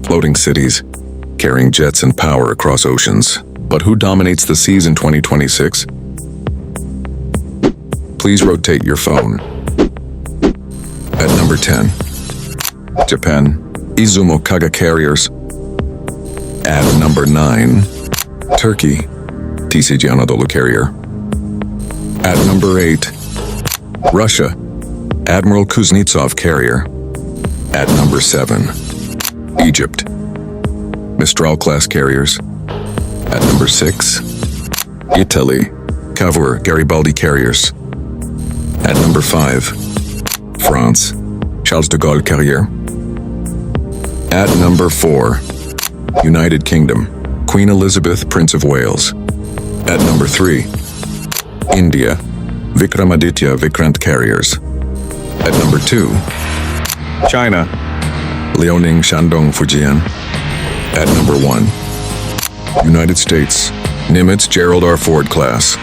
floating cities, carrying jets and power across oceans. But who dominates the seas in 2026? Please rotate your phone. At number 10, Japan, Izumo Kaga carriers. At number 9, Turkey, TCG Anadolu carrier. At number 8, Russia, Admiral Kuznetsov carrier. At number 7, Egypt, Mistral class carriers. At number 6, Italy, Cavour Garibaldi carriers. At number 5, France, Charles de Gaulle carrier. At number 4, United Kingdom, Queen Elizabeth, Prince of Wales. At number 3, India, Vikramaditya Vikrant carriers. At number 2, China, Liaoning Shandong Fujian. At number 1, United States, Nimitz Gerald R. Ford class.